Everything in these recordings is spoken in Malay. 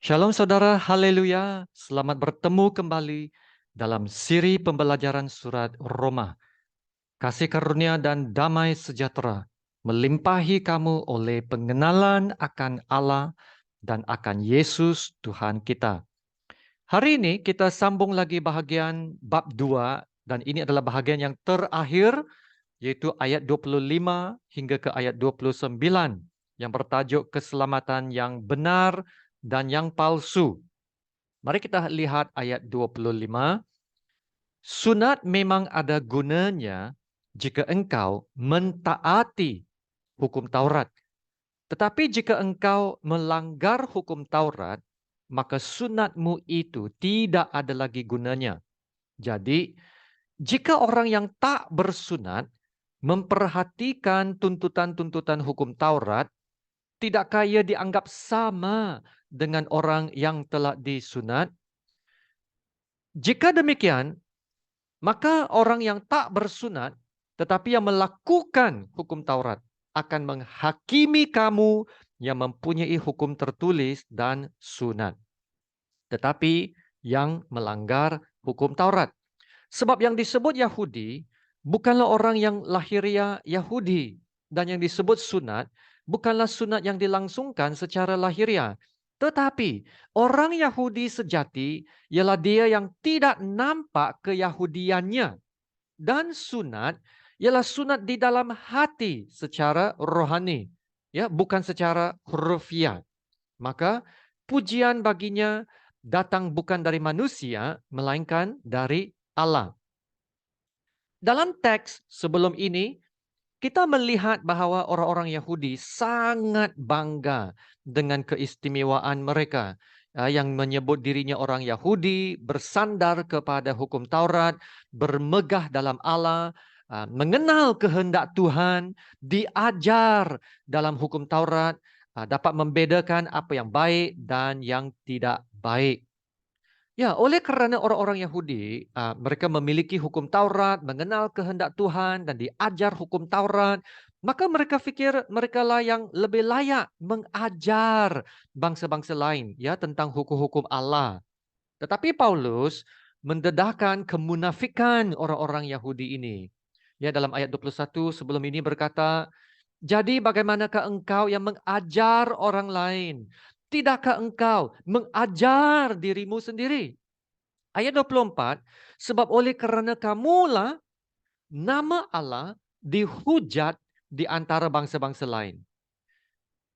Shalom saudara, haleluya. Selamat bertemu kembali dalam siri pembelajaran surat Roma. Kasih karunia dan damai sejahtera melimpahi kamu oleh pengenalan akan Allah dan akan Yesus Tuhan kita. Hari ini kita sambung lagi bahagian bab 2 dan ini adalah bahagian yang terakhir yaitu ayat 25 hingga ke ayat 29 yang bertajuk keselamatan yang benar dan yang palsu. Mari kita lihat ayat 25. Sunat memang ada gunanya jika engkau mentaati hukum Taurat. Tetapi jika engkau melanggar hukum Taurat, maka sunatmu itu tidak ada lagi gunanya. Jadi, jika orang yang tak bersunat memperhatikan tuntutan-tuntutan hukum Taurat, tidakkah ia dianggap sama dengan orang yang telah disunat? Jika demikian, maka orang yang tak bersunat tetapi yang melakukan hukum Taurat akan menghakimi kamu yang mempunyai hukum tertulis dan sunat. Tetapi yang melanggar hukum Taurat. Sebab yang disebut Yahudi bukanlah orang yang lahiriah Yahudi. Dan yang disebut sunat bukanlah sunat yang dilangsungkan secara lahiriah. Tetapi orang Yahudi sejati ialah dia yang tidak nampak keyahudiannya. Dan sunat ialah sunat di dalam hati secara rohani. Ya, bukan secara hurufiah. Maka pujian baginya datang bukan dari manusia, melainkan dari Allah. Dalam teks sebelum ini, kita melihat bahwa orang-orang Yahudi sangat bangga dengan keistimewaan mereka. Yang menyebut dirinya orang Yahudi, bersandar kepada hukum Taurat, bermegah dalam Allah, mengenal kehendak Tuhan, diajar dalam hukum Taurat, dapat membedakan apa yang baik dan yang tidak baik. Ya, oleh kerana orang-orang Yahudi, mereka memiliki hukum Taurat, mengenal kehendak Tuhan dan diajar hukum Taurat, maka mereka fikir mereka lah yang lebih layak mengajar bangsa-bangsa lain ya tentang hukum-hukum Allah. Tetapi Paulus mendedahkan kemunafikan orang-orang Yahudi ini. Ya, dalam ayat 21 sebelum ini berkata, jadi bagaimanakah engkau yang mengajar orang lain? Tidakkah engkau mengajar dirimu sendiri? Ayat 24, sebab oleh kerana kamulah nama Allah dihujat di antara bangsa-bangsa lain.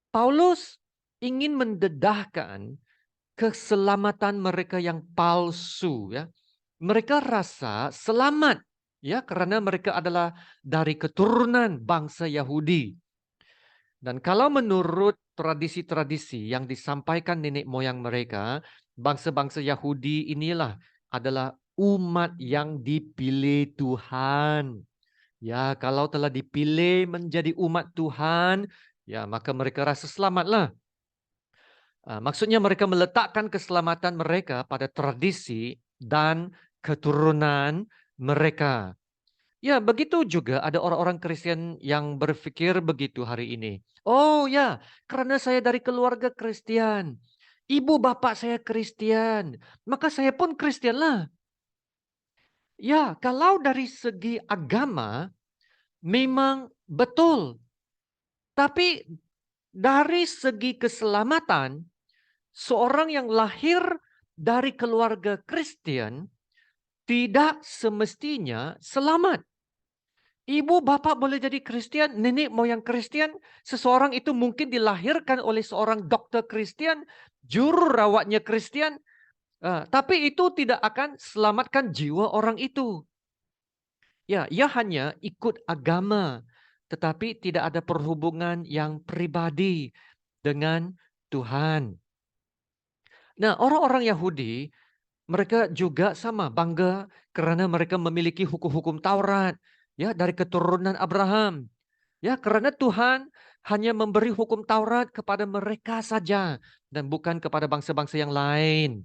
Paulus ingin mendedahkan keselamatan mereka yang palsu, ya. Mereka rasa selamat ya kerana mereka adalah dari keturunan bangsa Yahudi. Dan kalau menurut tradisi-tradisi yang disampaikan nenek moyang mereka, bangsa-bangsa Yahudi inilah adalah umat yang dipilih Tuhan. Ya, kalau telah dipilih menjadi umat Tuhan, ya maka mereka rasa selamatlah. Maksudnya mereka meletakkan keselamatan mereka pada tradisi dan keturunan mereka. Ya, begitu juga ada orang-orang Kristen yang berpikir begitu hari ini. Oh ya, karena saya dari keluarga Kristen. Ibu bapak saya Kristen. Maka saya pun Kristen lah. Ya, kalau dari segi agama memang betul. Tapi dari segi keselamatan, seorang yang lahir dari keluarga Kristen tidak semestinya selamat. Ibu bapak boleh jadi Kristen, nenek moyang Kristen, seseorang itu mungkin dilahirkan oleh seorang dokter Kristen, juru rawatnya Kristen, tapi itu tidak akan selamatkan jiwa orang itu. Ya, ia hanya ikut agama, tetapi tidak ada perhubungan yang pribadi dengan Tuhan. Nah, orang-orang Yahudi, mereka juga sama bangga kerana mereka memiliki hukum-hukum Taurat, ya, dari keturunan Abraham. Ya, karena Tuhan hanya memberi hukum Taurat kepada mereka saja dan bukan kepada bangsa-bangsa yang lain.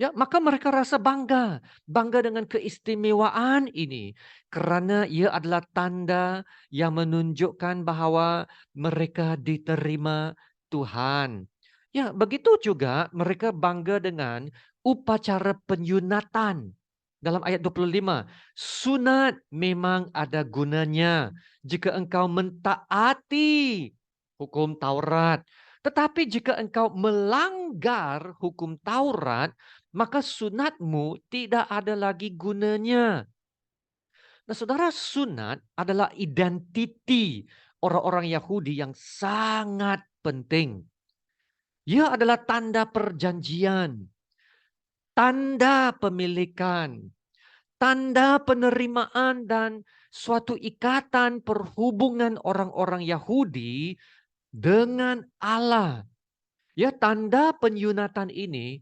Ya, maka mereka rasa bangga, bangga dengan keistimewaan ini kerana ia adalah tanda yang menunjukkan bahawa mereka diterima Tuhan. Ya, begitu juga mereka bangga dengan upacara penyunatan. Dalam ayat 25, sunat memang ada gunanya jika engkau mentaati hukum Taurat. Tetapi jika engkau melanggar hukum Taurat, maka sunatmu tidak ada lagi gunanya. Nah, saudara, sunat adalah identiti orang-orang Yahudi yang sangat penting. Ia adalah tanda perjanjian, tanda pemilikan, tanda penerimaan dan suatu ikatan perhubungan orang-orang Yahudi dengan Allah. Ya, tanda penyunatan ini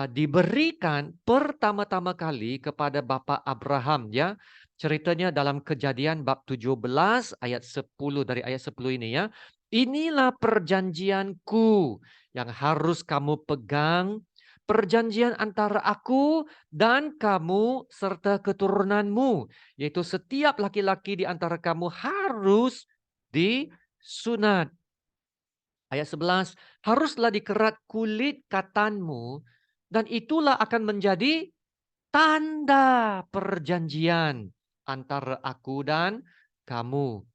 diberikan pertama-tama kali kepada Bapak Abraham, ya. Ceritanya dalam Kejadian bab 17 ayat 10, dari ayat 10 ini, ya. Inilah perjanjianku yang harus kamu pegang, perjanjian antara aku dan kamu serta keturunanmu, yaitu setiap laki-laki di antara kamu harus disunat. Ayat 11, haruslah dikerat kulit katanmu, dan itulah akan menjadi tanda perjanjian antara aku dan kamu.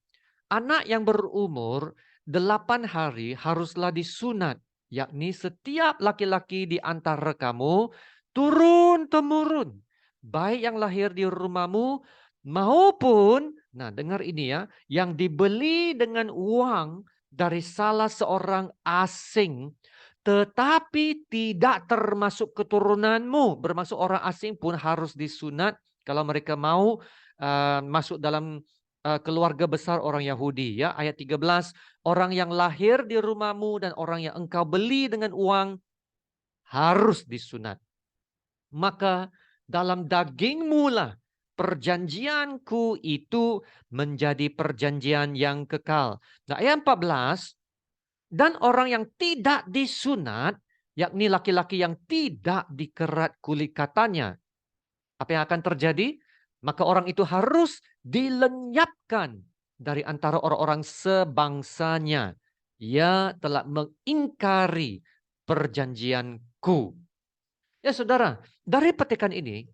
Anak yang berumur 8 hari haruslah disunat, yakni setiap laki-laki di antara kamu turun-temurun, baik yang lahir di rumahmu maupun, nah dengar ini ya, yang dibeli dengan uang dari salah seorang asing, tetapi tidak termasuk keturunanmu. Bermaksud orang asing pun harus disunat kalau mereka mau masuk dalam keluarga besar orang Yahudi, ya. Ayat 13, orang yang lahir di rumahmu dan orang yang engkau beli dengan uang harus disunat. Maka dalam dagingmu lah perjanjianku itu menjadi perjanjian yang kekal. Nah, ayat 14, dan orang yang tidak disunat, yakni laki-laki yang tidak dikerat kulit katanya, apa yang akan terjadi? Maka orang itu harus dilenyapkan dari antara orang-orang sebangsanya. Ia telah mengingkari perjanjianku. Ya saudara, dari petikan ini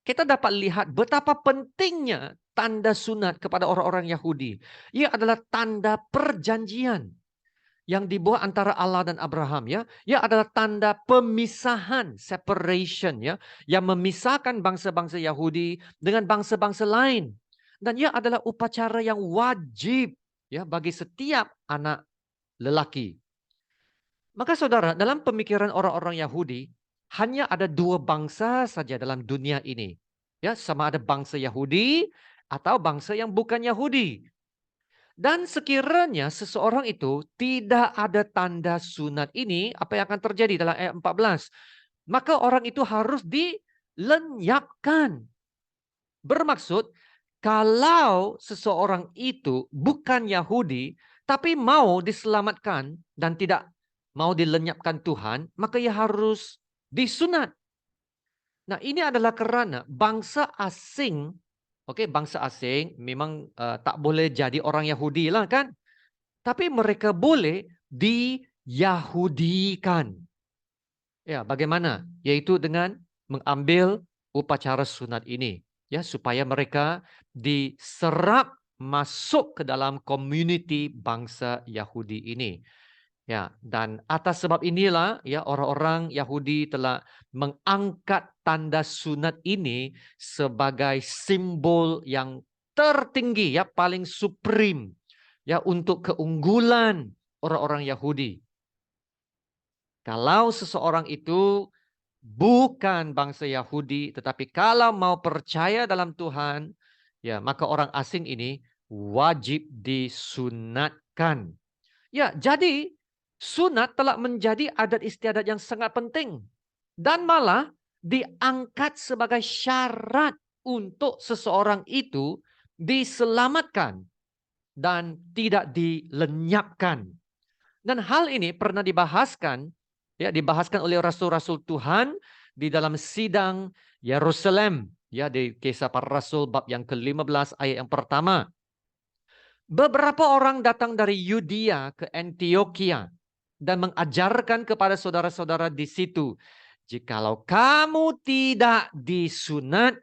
kita dapat lihat betapa pentingnya tanda sunat kepada orang-orang Yahudi. Ia adalah tanda perjanjian yang dibuat antara Allah dan Abraham, ya. Ia adalah tanda pemisahan, separation, ya, yang memisahkan bangsa-bangsa Yahudi dengan bangsa-bangsa lain. Dan ia adalah upacara yang wajib, ya, bagi setiap anak lelaki. Maka saudara, dalam pemikiran orang-orang Yahudi, hanya ada dua bangsa saja dalam dunia ini. Ya, sama ada bangsa Yahudi atau bangsa yang bukan Yahudi. Dan sekiranya seseorang itu tidak ada tanda sunat ini, apa yang akan terjadi dalam ayat 14? Maka orang itu harus dilenyapkan. Bermaksud, kalau seseorang itu bukan Yahudi, tapi mau diselamatkan dan tidak mau dilenyapkan Tuhan, maka ia harus disunat. Nah, ini adalah karena bangsa asing, bangsa asing memang tak boleh jadi orang Yahudi lah kan. Tapi mereka boleh diyahudikan. Ya, bagaimana? Yaitu dengan mengambil upacara sunat ini, ya, supaya mereka diserap masuk ke dalam community bangsa Yahudi ini. Ya, dan atas sebab inilah, ya, orang-orang Yahudi telah mengangkat tanda sunat ini sebagai simbol yang tertinggi, ya, paling supreme, ya, untuk keunggulan orang-orang Yahudi. Kalau seseorang itu bukan bangsa Yahudi, tetapi kalau mau percaya dalam Tuhan, ya, maka orang asing ini wajib disunatkan. Ya, jadi sunat telah menjadi adat istiadat yang sangat penting dan malah diangkat sebagai syarat untuk seseorang itu diselamatkan dan tidak dilenyapkan. Dan hal ini pernah dibahaskan, ya, dibahaskan oleh rasul-rasul Tuhan di dalam sidang Yerusalem, ya, di Kisah Para Rasul bab yang ke-15 ayat yang pertama. Beberapa orang datang dari Yudea ke Antioquia dan mengajarkan kepada saudara-saudara di situ, jikalau kamu tidak disunat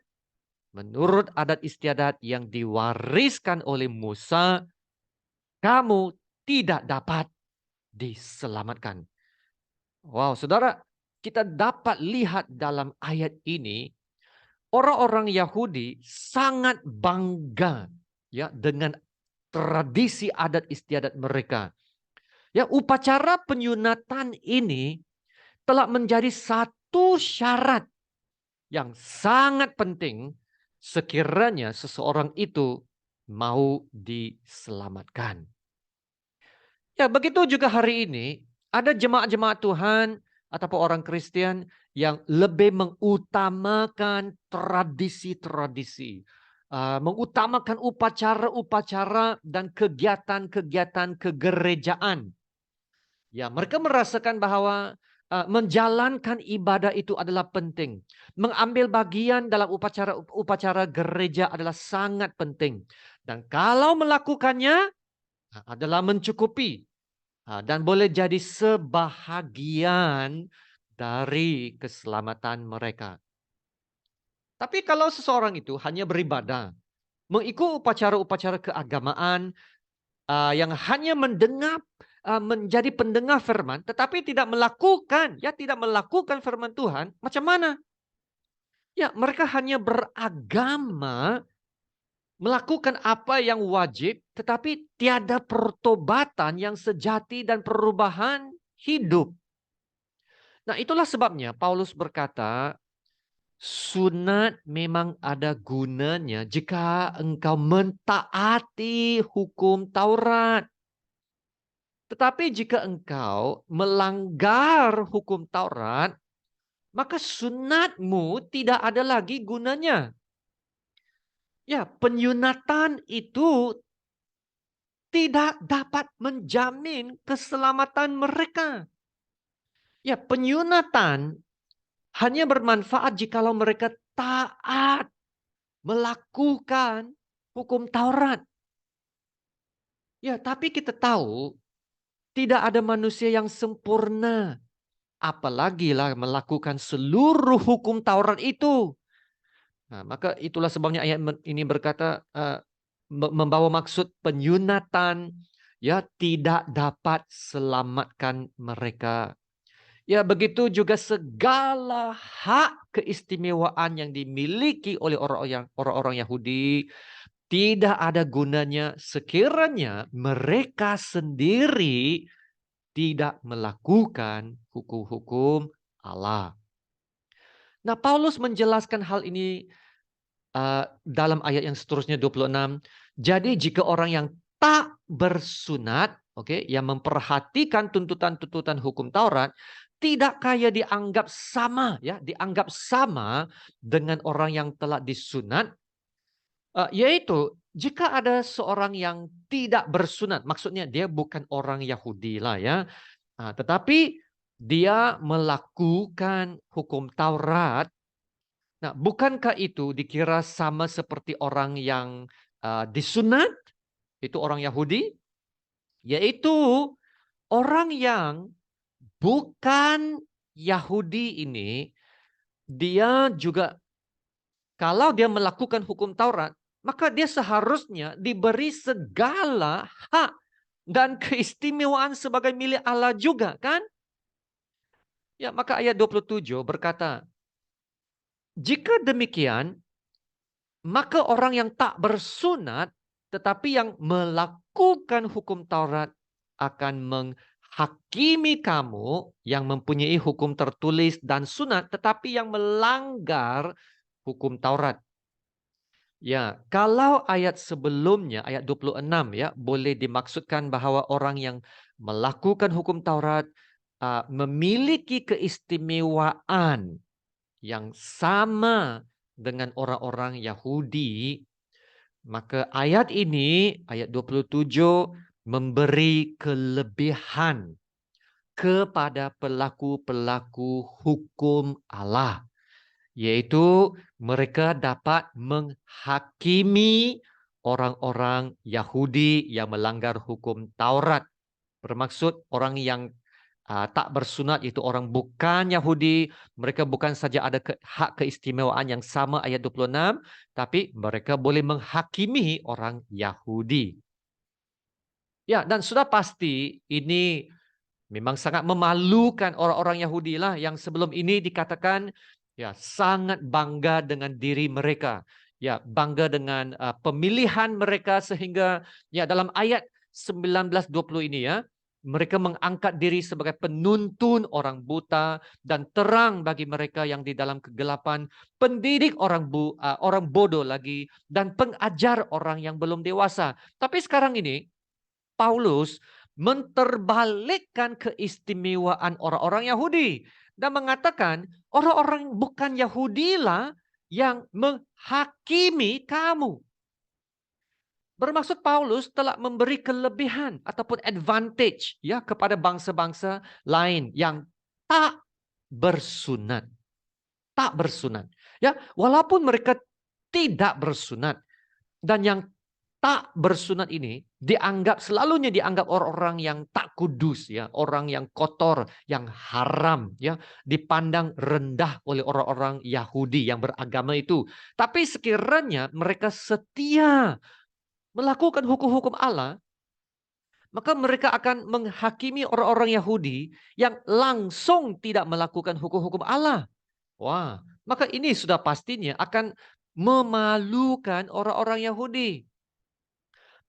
menurut adat istiadat yang diwariskan oleh Musa, kamu tidak dapat diselamatkan. Wow, saudara, kita dapat lihat dalam ayat ini, orang-orang Yahudi sangat bangga ya dengan tradisi adat istiadat mereka. Ya, upacara penyunatan ini telah menjadi satu syarat yang sangat penting sekiranya seseorang itu mau diselamatkan. Ya, begitu juga hari ini ada jemaat-jemaat Tuhan ataupun orang Kristen yang lebih mengutamakan tradisi-tradisi, mengutamakan upacara-upacara dan kegiatan-kegiatan kegerejaan. Ya, mereka merasakan bahwa menjalankan ibadah itu adalah penting. Mengambil bagian dalam upacara gereja adalah sangat penting. Dan kalau melakukannya adalah mencukupi dan boleh jadi sebahagian dari keselamatan mereka. Tapi kalau seseorang itu hanya beribadah, mengikut upacara-upacara keagamaan, yang hanya mendengar, menjadi pendengar firman, tetapi tidak melakukan, tidak melakukan firman Tuhan, macam mana? Ya, mereka hanya beragama, melakukan apa yang wajib, tetapi tiada pertobatan yang sejati dan perubahan hidup. Nah, itulah sebabnya Paulus berkata, sunat memang ada gunanya jika engkau mentaati hukum Taurat. Tetapi jika engkau melanggar hukum Taurat, maka sunatmu tidak ada lagi gunanya. Ya, penyunatan itu tidak dapat menjamin keselamatan mereka. Ya, penyunatan hanya bermanfaat jikalau mereka taat melakukan hukum Taurat. Ya, tapi kita tahu tidak ada manusia yang sempurna. Apalagi lah melakukan seluruh hukum Taurat itu. Nah, maka itulah sebabnya ayat ini berkata membawa maksud penyunatan ya tidak dapat selamatkan mereka. Ya, begitu juga segala hak keistimewaan yang dimiliki oleh orang-orang Yahudi tidak ada gunanya sekiranya mereka sendiri tidak melakukan hukum-hukum Allah. Nah, Paulus menjelaskan hal ini dalam ayat yang seterusnya 26. Jadi jika orang yang tak bersunat, yang memperhatikan tuntutan-tuntutan hukum Taurat, tidak kaya dianggap sama, dianggap sama dengan orang yang telah disunat, yaitu jika ada seorang yang tidak bersunat, maksudnya dia bukan orang Yahudi lah ya, tetapi dia melakukan hukum Taurat. Nah, bukankah itu dikira sama seperti orang yang disunat? Itu orang Yahudi, yaitu orang yang bukan Yahudi ini, dia juga kalau dia melakukan hukum Taurat, maka dia seharusnya diberi segala hak dan keistimewaan sebagai milik Allah juga, kan? Ya, maka ayat 27 berkata, jika demikian, maka orang yang tak bersunat tetapi yang melakukan hukum Taurat akan menghakimi kamu yang mempunyai hukum tertulis dan sunat tetapi yang melanggar hukum Taurat. Ya, kalau ayat sebelumnya, ayat 26 ya, boleh dimaksudkan bahwa orang yang melakukan hukum Taurat memiliki keistimewaan yang sama dengan orang-orang Yahudi, maka ayat ini, ayat 27, memberi kelebihan kepada pelaku-pelaku hukum Allah. Yaitu mereka dapat menghakimi orang-orang Yahudi yang melanggar hukum Taurat. Bermaksud orang yang tak bersunat itu orang bukan Yahudi, mereka bukan saja ada hak keistimewaan yang sama ayat 26, tapi mereka boleh menghakimi orang Yahudi. Ya, dan sudah pasti ini memang sangat memalukan orang-orang Yahudi lah yang sebelum ini dikatakan ya sangat bangga dengan diri mereka. Ya, bangga dengan pemilihan mereka sehingga ya dalam ayat 19-20 ini ya, mereka mengangkat diri sebagai penuntun orang buta dan terang bagi mereka yang di dalam kegelapan, pendidik orang bodoh lagi dan pengajar orang yang belum dewasa. Tapi sekarang ini Paulus menterbalikkan keistimewaan orang-orang Yahudi dan mengatakan orang-orang bukan Yahudilah yang menghakimi kamu. Bermaksud Paulus telah memberi kelebihan ataupun advantage ya kepada bangsa-bangsa lain yang tak bersunat. Tak bersunat. Ya, walaupun mereka tidak bersunat dan yang tak bersunat ini selalunya dianggap orang-orang yang tak kudus ya, orang yang kotor, yang haram ya, dipandang rendah oleh orang-orang Yahudi yang beragama itu. Tapi sekiranya mereka setia melakukan hukum-hukum Allah, maka mereka akan menghakimi orang-orang Yahudi yang langsung tidak melakukan hukum-hukum Allah. Wah, maka ini sudah pastinya akan memalukan orang-orang Yahudi.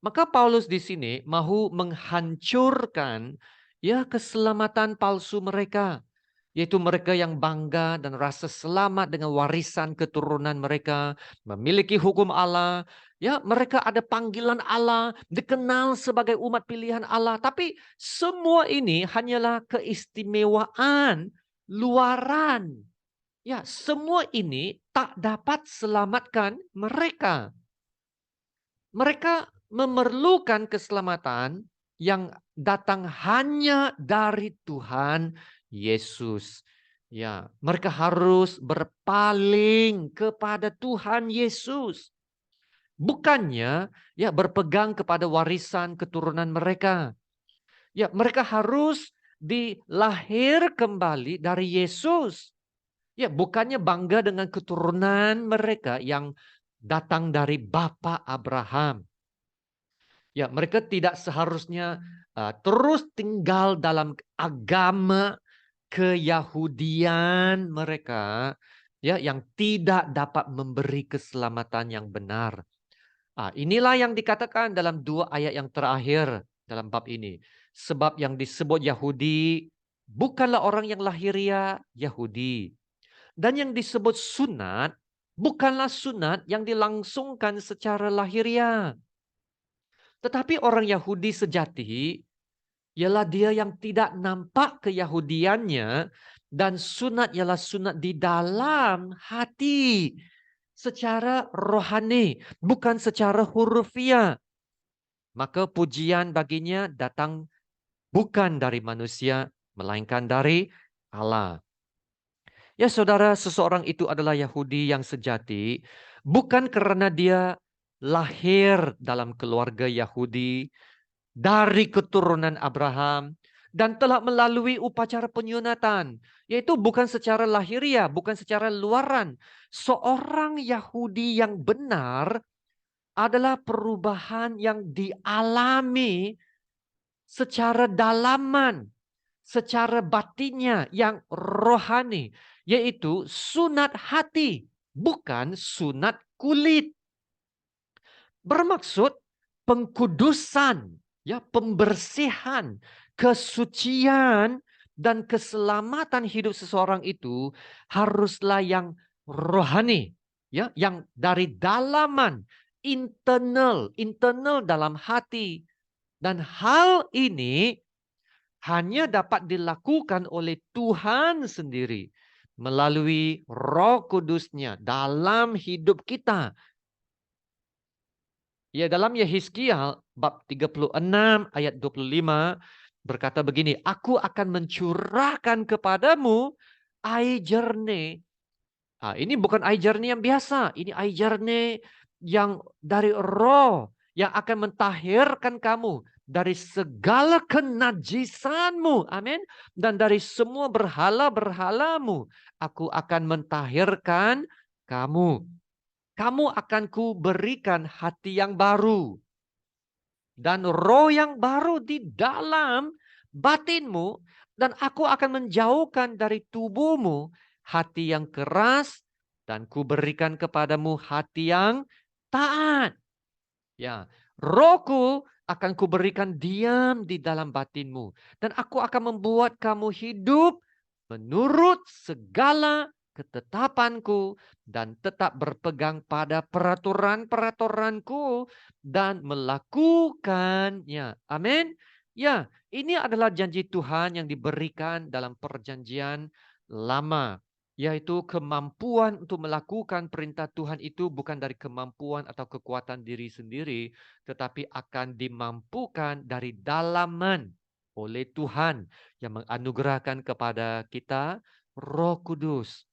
Maka Paulus di sini mahu menghancurkan ya keselamatan palsu mereka, yaitu mereka yang bangga dan rasa selamat dengan warisan keturunan mereka, memiliki hukum Allah, ya mereka ada panggilan Allah, dikenal sebagai umat pilihan Allah, tapi semua ini hanyalah keistimewaan luaran. Ya, semua ini tak dapat selamatkan mereka. Mereka memerlukan keselamatan yang datang hanya dari Tuhan Yesus. Ya, mereka harus berpaling kepada Tuhan Yesus. Bukannya ya berpegang kepada warisan keturunan mereka. Ya, mereka harus dilahir kembali dari Yesus. Ya, bukannya bangga dengan keturunan mereka yang datang dari Bapa Abraham. Ya, mereka tidak seharusnya terus tinggal dalam agama keyahudian mereka ya yang tidak dapat memberi keselamatan yang benar. Inilah yang dikatakan dalam 2 ayat yang terakhir dalam bab ini. Sebab yang disebut Yahudi bukanlah orang yang lahiriah Yahudi. Dan yang disebut sunat bukanlah sunat yang dilangsungkan secara lahiriah. Tetapi orang Yahudi sejati ialah dia yang tidak nampak keyahudiannya dan sunat ialah sunat di dalam hati secara rohani, bukan secara hurufiah. Maka pujian baginya datang bukan dari manusia, melainkan dari Allah. Ya saudara, seseorang itu adalah Yahudi yang sejati, bukan karena dia lahir dalam keluarga Yahudi, dari keturunan Abraham, dan telah melalui upacara penyunatan, yaitu bukan secara lahiriah, bukan secara luaran. Seorang Yahudi yang benar adalah perubahan yang dialami secara dalaman, secara batinnya yang rohani, yaitu sunat hati, bukan sunat kulit. Bermaksud pengkudusan, ya, pembersihan, kesucian dan keselamatan hidup seseorang itu haruslah yang rohani, ya, yang dari dalaman, internal dalam hati. Dan hal ini hanya dapat dilakukan oleh Tuhan sendiri melalui Roh Kudus-Nya dalam hidup kita. Ya, dalam Yehezkiel bab 36 ayat 25 berkata begini, aku akan mencurahkan kepadamu air jernih. Ini bukan air jernih yang biasa, ini air jernih yang dari Roh yang akan mentahirkan kamu, dari segala kenajisanmu. Amin. Dan dari semua berhala-berhalamu. Aku akan mentahirkan kamu. Kamu akan kuberikan hati yang baru. Dan roh yang baru di dalam batinmu. Dan aku akan menjauhkan dari tubuhmu hati yang keras. Dan kuberikan kepadamu hati yang taat. Ya, rohku akan kuberikan diam di dalam batinmu. Dan aku akan membuat kamu hidup menurut segala ketetapanku. Dan tetap berpegang pada peraturan-peraturanku. Dan melakukannya. Amin. Ya, ini adalah janji Tuhan yang diberikan dalam perjanjian lama. Yaitu kemampuan untuk melakukan perintah Tuhan itu bukan dari kemampuan atau kekuatan diri sendiri, tetapi akan dimampukan dari dalaman oleh Tuhan yang menganugerahkan kepada kita Roh Kudus.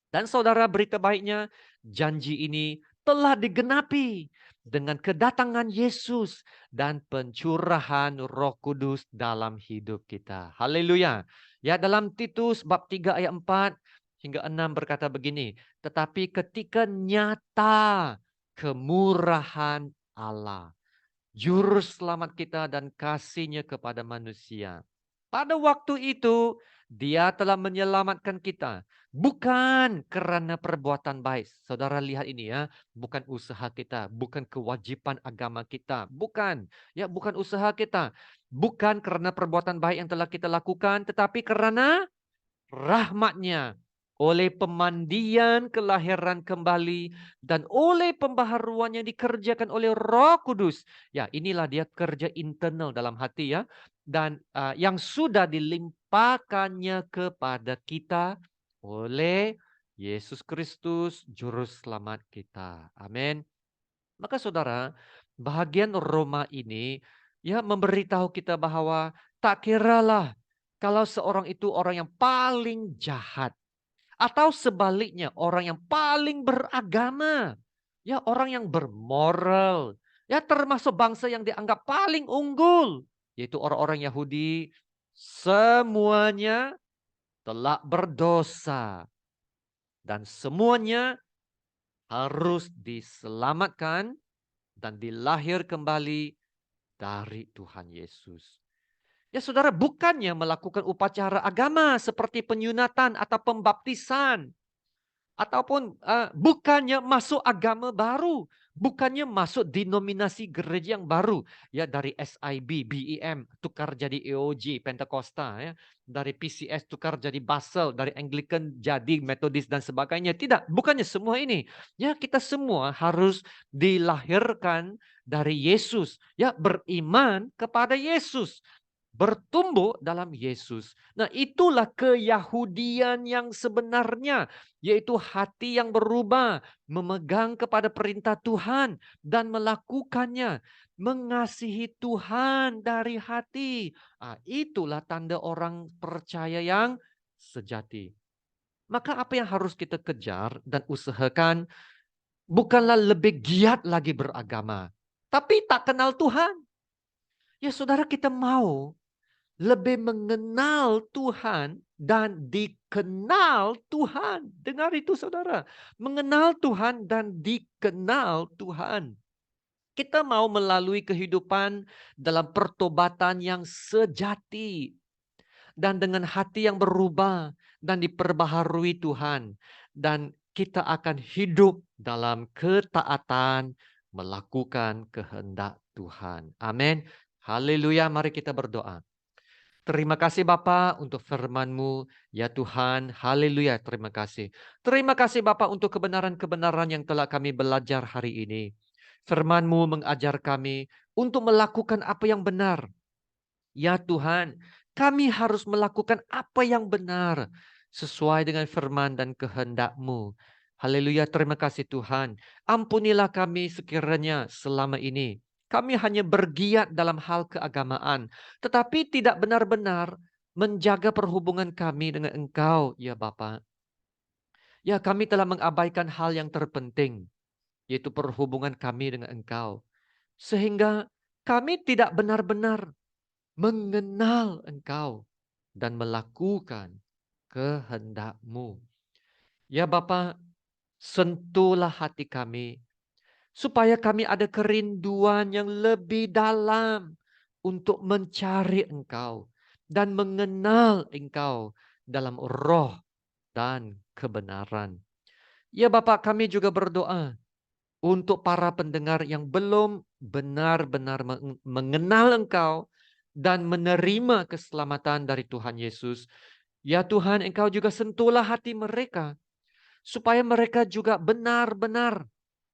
Dan saudara, berita baiknya, janji ini telah digenapi dengan kedatangan Yesus dan pencurahan Roh Kudus dalam hidup kita. Haleluya. Ya, dalam Titus bab 3 ayat 4 hingga 6 berkata begini, tetapi ketika nyata kemurahan Allah, juru selamat kita dan kasih-Nya kepada manusia. Pada waktu itu, Dia telah menyelamatkan kita. Bukan karena perbuatan baik. Saudara lihat ini ya. Bukan usaha kita. Bukan kewajiban agama kita. Bukan. Ya, bukan usaha kita. Bukan karena perbuatan baik yang telah kita lakukan. Tetapi karena rahmat-Nya. Oleh pemandian kelahiran kembali dan oleh pembaharuan yang dikerjakan oleh Roh Kudus. Ya, inilah dia kerja internal dalam hati ya. Dan yang sudah dilimpahkannya kepada kita oleh Yesus Kristus juru selamat kita. Amin. Maka saudara, bahagian Roma ini ya memberitahu kita bahwa tak kiralah kalau seorang itu orang yang paling jahat atau sebaliknya orang yang paling beragama, ya orang yang bermoral, ya termasuk bangsa yang dianggap paling unggul, yaitu orang-orang Yahudi, semuanya telah berdosa dan semuanya harus diselamatkan dan dilahir kembali dari Tuhan Yesus. Ya saudara, bukannya melakukan upacara agama seperti penyunatan atau pembaptisan. Ataupun bukannya masuk agama baru. Bukannya masuk denominasi gereja yang baru. Ya, dari SIB, BEM, tukar jadi EOG, Pentakosta. Ya. Dari PCS tukar jadi Basel. Dari Anglican jadi Methodist dan sebagainya. Tidak, bukannya semua ini. Ya, kita semua harus dilahirkan dari Yesus. Ya, beriman kepada Yesus. Bertumbuh dalam Yesus. Nah, itulah keyahudian yang sebenarnya, yaitu hati yang berubah, memegang kepada perintah Tuhan dan melakukannya, mengasihi Tuhan dari hati. Itulah tanda orang percaya yang sejati. Maka apa yang harus kita kejar dan usahakan bukanlah lebih giat lagi beragama, tapi tak kenal Tuhan. Ya saudara, kita mau lebih mengenal Tuhan dan dikenal Tuhan. Dengar itu saudara. Mengenal Tuhan dan dikenal Tuhan. Kita mau melalui kehidupan dalam pertobatan yang sejati. Dan dengan hati yang berubah dan diperbaharui Tuhan. Dan kita akan hidup dalam ketaatan melakukan kehendak Tuhan. Amin. Haleluya, mari kita berdoa. Terima kasih Bapa untuk firman-Mu. Ya Tuhan, haleluya, terima kasih. Terima kasih Bapa untuk kebenaran-kebenaran yang telah kami belajar hari ini. Firman-Mu mengajar kami untuk melakukan apa yang benar. Ya Tuhan, kami harus melakukan apa yang benar sesuai dengan firman dan kehendak-Mu. Haleluya, terima kasih Tuhan. Ampunilah kami sekiranya selama ini kami hanya bergiat dalam hal keagamaan, tetapi tidak benar-benar menjaga perhubungan kami dengan Engkau, ya Bapa. Ya, kami telah mengabaikan hal yang terpenting, yaitu perhubungan kami dengan Engkau. Sehingga kami tidak benar-benar mengenal Engkau dan melakukan kehendak-Mu. Ya Bapa, sentuhlah hati kami, supaya kami ada kerinduan yang lebih dalam untuk mencari Engkau dan mengenal Engkau dalam roh dan kebenaran. Ya Bapak, kami juga berdoa untuk para pendengar yang belum benar-benar mengenal Engkau dan menerima keselamatan dari Tuhan Yesus. Ya Tuhan, Engkau juga sentuhlah hati mereka, supaya mereka juga benar-benar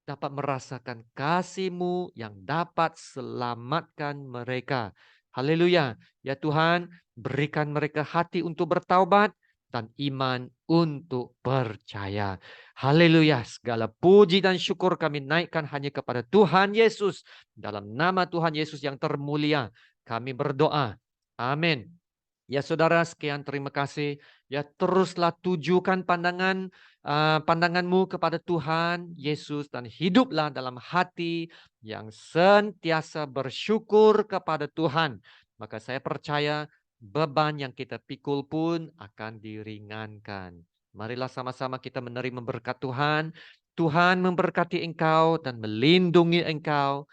dapat merasakan kasih-Mu yang dapat selamatkan mereka. Haleluya. Ya Tuhan, berikan mereka hati untuk bertaubat dan iman untuk percaya. Haleluya. Segala puji dan syukur kami naikkan hanya kepada Tuhan Yesus. Dalam nama Tuhan Yesus yang termulia, kami berdoa. Amin. Ya saudara, sekian terima kasih. Ya teruslah tujukan pandanganmu kepada Tuhan Yesus dan hiduplah dalam hati yang sentiasa bersyukur kepada Tuhan. Maka saya percaya beban yang kita pikul pun akan diringankan. Marilah sama-sama kita menerima berkat Tuhan. Tuhan memberkati engkau dan melindungi engkau.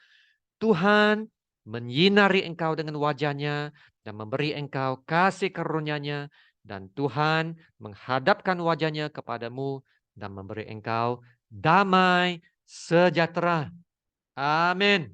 Tuhan menyinari engkau dengan wajah-Nya dan memberi engkau kasih karunia-Nya, dan Tuhan menghadapkan wajah-Nya kepadamu dan memberi engkau damai sejahtera. Amin.